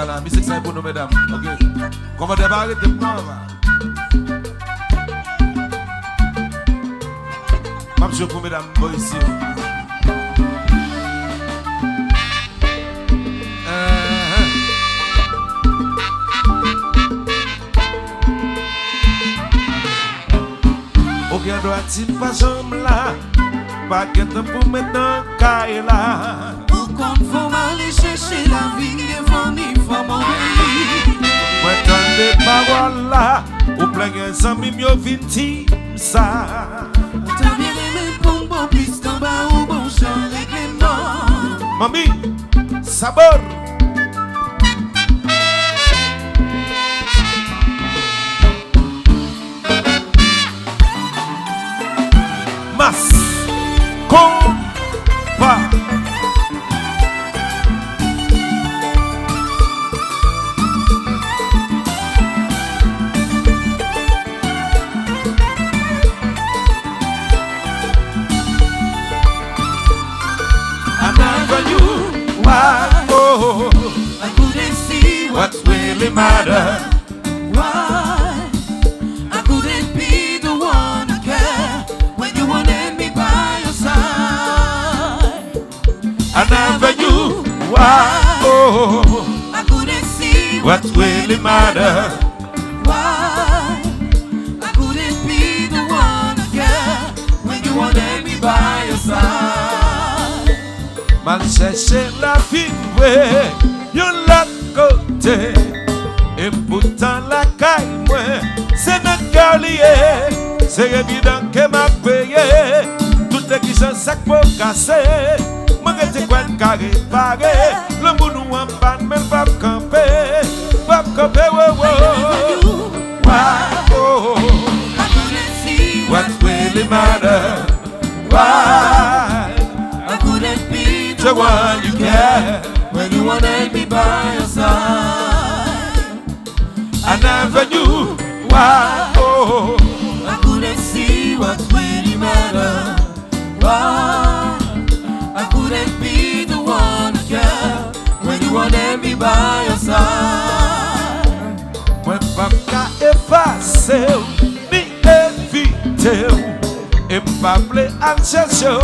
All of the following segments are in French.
là. Musique ça est pour nous, mesdames. Ok. Comment débarrer de moi, je pour mesdames, boy ici. Aucun doit-il pas jambe là, pas qu'un temps pour mettre dans caille là. Pour qu'on faut aller chercher la vie, il faut ni faut mourir. Moi tant des paroles là, ou plein de amis mieux vinti ça. T'as bien aimé pour bon plus d'en bas ou bon chant règlement. Mami, sabor. Mas, compa. I couldn't see What really matter? Why I couldn't be the one to care when you wanted me by your side. I never knew why. I couldn't see What really matter? Why I couldn't be the one to care when you wanted me by your side. Mal chercher la vie, ouais, yon l'autre côté. Et pourtant la caille, moi, c'est notre cœur lié. C'est évident que m'a payé. Toutes les qui sont sac pour casser. Moi, je te crois qu'à réparer. Le monde nous en panne, mais pas camper. Pas camper, Why I couldn't see what really matter? Why I couldn't be the one you care when you wanted me by your side. I never knew why. I couldn't see what really mattered. Why I couldn't be the one to care when you wanted me by your side. Moi pas qu'à effacer ni éviter. Et m'appeler à chercher.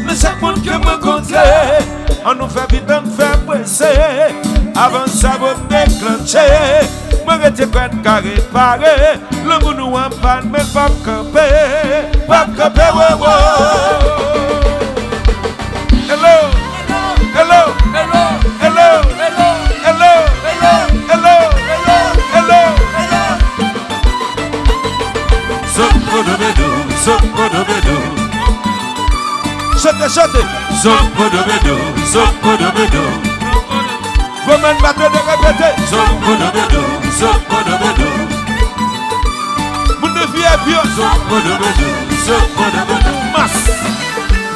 Mais chaque monde que me rencontre, on nous fait vite, on fait presser. Avant ça, vous me déclencher. Moi, je te crois qu'à réparer. Le monde nous en panne, mais pas camper. Pas camper, Hello, hello, hello, hello, hello, hello, hello, hello, hello. Sopodobedo. Chantez. Sopodobedo. Woman battle de répéter. Sopodobedo. Moun de vie pion. Sopodobedo. Mas.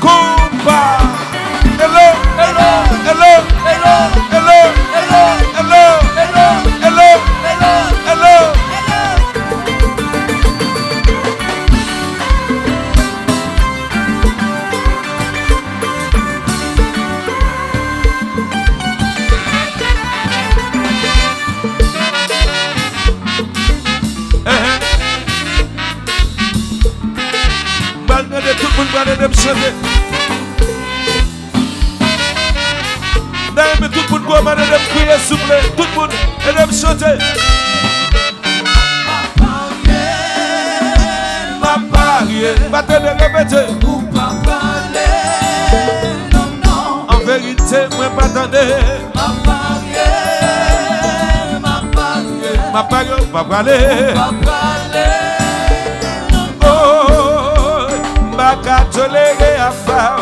Compa. Hello. Tout le monde va aller chanter. Mais tout le monde va aller prier, s'il vous plaît. Tout le monde va aller chanter. Ma parier, va te le répéter. Ma parler, non. En vérité, moi pas attendez. Ma parier, pas parler. Baka toléré à faire,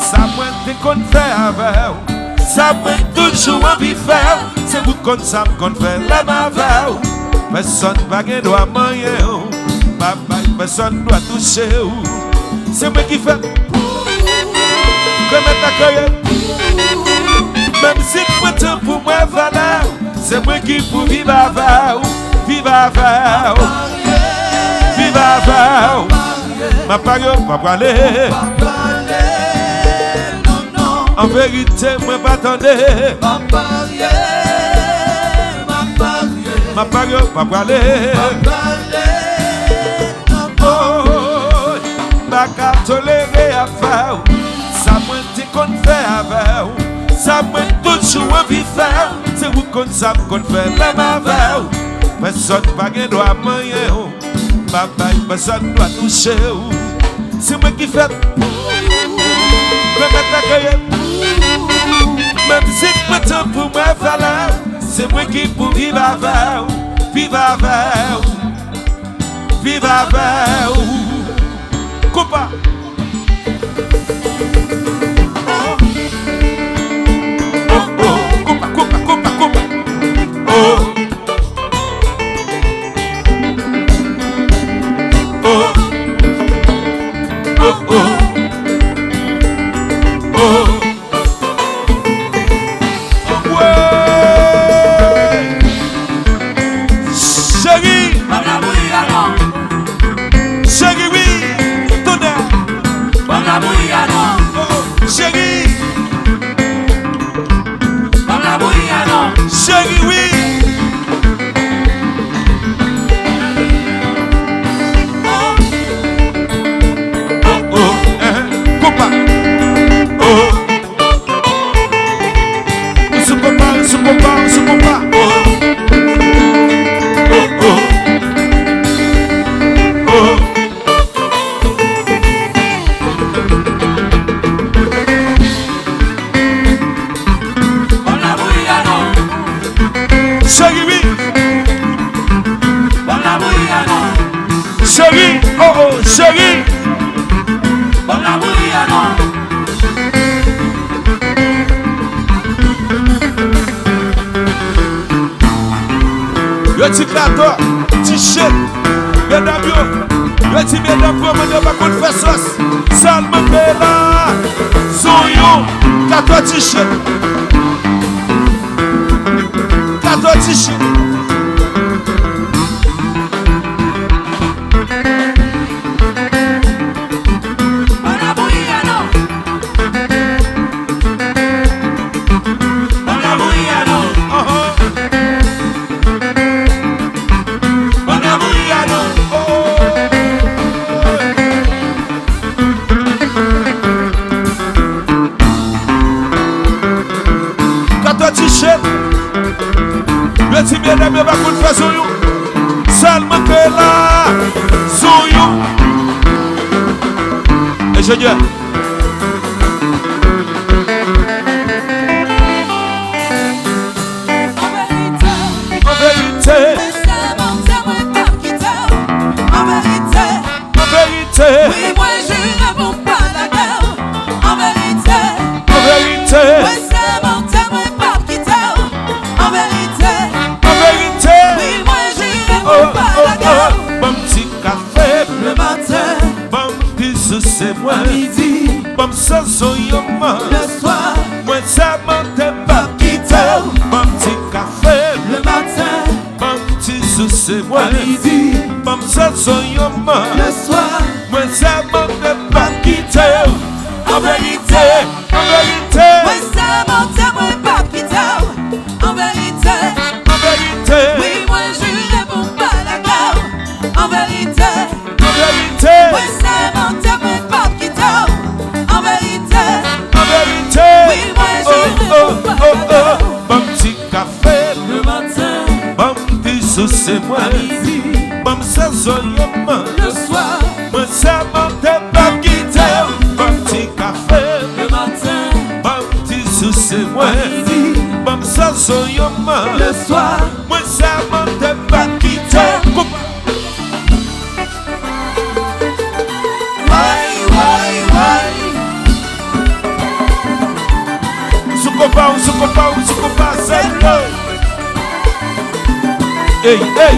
ça moins te qu'on fait avec, ça moins toujours envie faire, c'est vous qu'on ça qu'on fait la mavelle. Personne va gagner doit manger, personne doit toucher, c'est moi qui fais. Comme ta même si moi temps pour moi valeur, c'est moi qui pour vivre avec, vivre avec. Ma parole va parler. En vérité, moi pas attendre. Ma parole pas parler. Pas qu'à tolérer à faire. Ça moi t'es qu'on fait avec. Ça moi toujours envie faire. C'est vous qu'on ça qu'on fait même avec. Personne pas gain droit moyen. Papa personne doit toucher. C'est moi qui fais. Même si je temps pour moi faire là, c'est moi qui pour vivre avec vous, vivre avec vous, vivre avec vous. Coupa. Oh oh, coupa, coupa, coupa, coupa. Oh. Oh. Oh oh. Oh. Chérie, oui, tonnerre. Chérie. Chérie, oui. Oh, oh, coupa. Oh. Sous papa, sous papa, sous papa. Oh. Oh, oh. Oh. Chérie, oui. Chérie, oh oh, chérie. Yo ti klato, ti chet, mesdames yo ti mesdames pour me pas qu'on fait sauce. Seulement là, son yo, klato ti chet. Klato ti chet. Le petit mesdames va qu'on fait sur you. Seulement que là, sur you. Ingénieur. En vérité. En vérité. Oui, moi je réponds pas d'accord. En vérité. En vérité. Oui, c'est mon temps, moi pas quitter. En vérité. En vérité. Oui, moi je réponds pas d'accord. Bon petit café Le matin, bon bisou c'est moi. à midi, Bon sanson yo man. le soir, Moi ça m'entend pas quitter. Bon petit café le matin, bon petit sou c'est moi. à midi, Bon sanson yo man. le soir. Moi ça m'entend pas quitter. En vérité. En vérité. Oui, c'est mon temps, moi pas quitter. En vérité. En vérité. Oui, moi je réponds pas d'accord. En vérité. En vérité. Oui, c'est mon temps, moi pas quitter. En vérité. En vérité. Oui, moi je Oh réponds pas oh d'accord. bon petit café Le matin, bon bisou c'est moi. à midi, Bon sanson yo man. le soir. Moi ça m'entend pas quitter. Bon petit café Le matin, bon petit sou c'est moi. à midi, Bon sanson yo man. le soir. Moi ça m'entend pas quitter. Soukopa, c'est le. Hey, hey,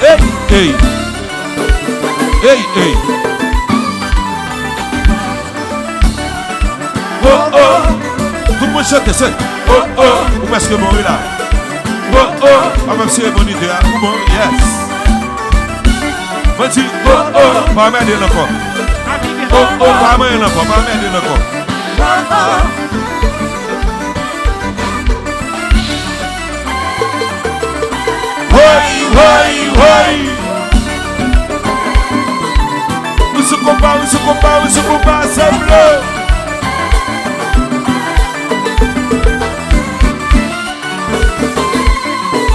hey, hey. Hey, hey. Oh, oh. Tout le monde chante, c'est. Oh, oh. Où est-ce que mon là? Oh, oh. On va me tirer mon idée. Bon, yes. Vas-y. Oh, oh. Pas m'aider encore. Oh, oh. Pas m'aider encore. Pas m'aider encore. Oh, oh. Hey! se vous passe bleu.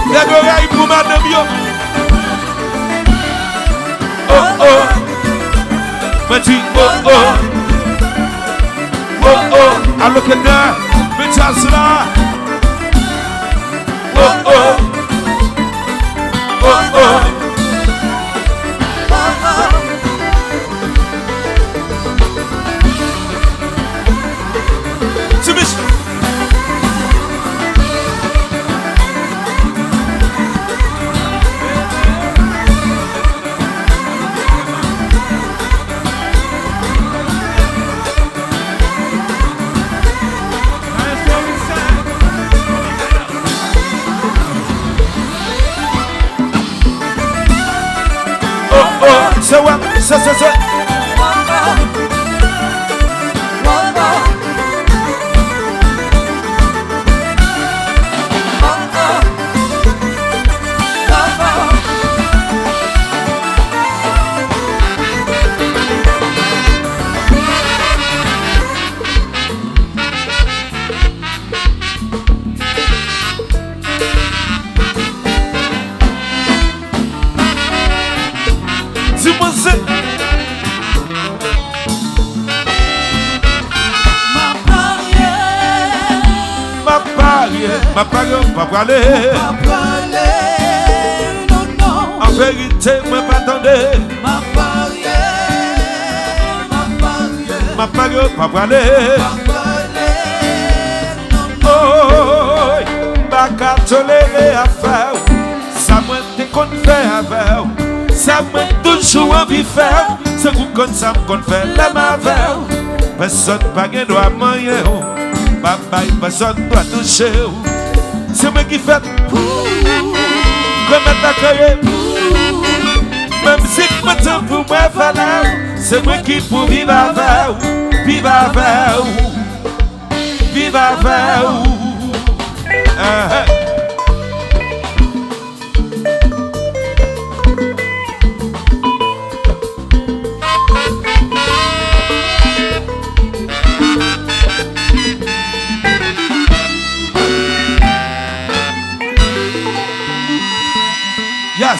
Les oreilles pour madame yo. Oh oh. Me dis oh oh. Oh oh. Alors que là, me chasse là. Oh oh. Oh oh. So what? So. Ma parole, pas parler. Non, non. En vérité, moi pas attendre. Ma parole, pas parler. Non, non. Oh, pas qu'à tolérer à faire. Ça m'a été qu'on fait avec. Ça m'a toujours envie de faire. C'est vous qu'on ça qu'on fait la mavelle. Personne pas gain doit manger. Papa, personne doit toucher. C'est moi qui fais comme t'accueille. Même si je me pour moi, c'est moi qui pour vivre avec.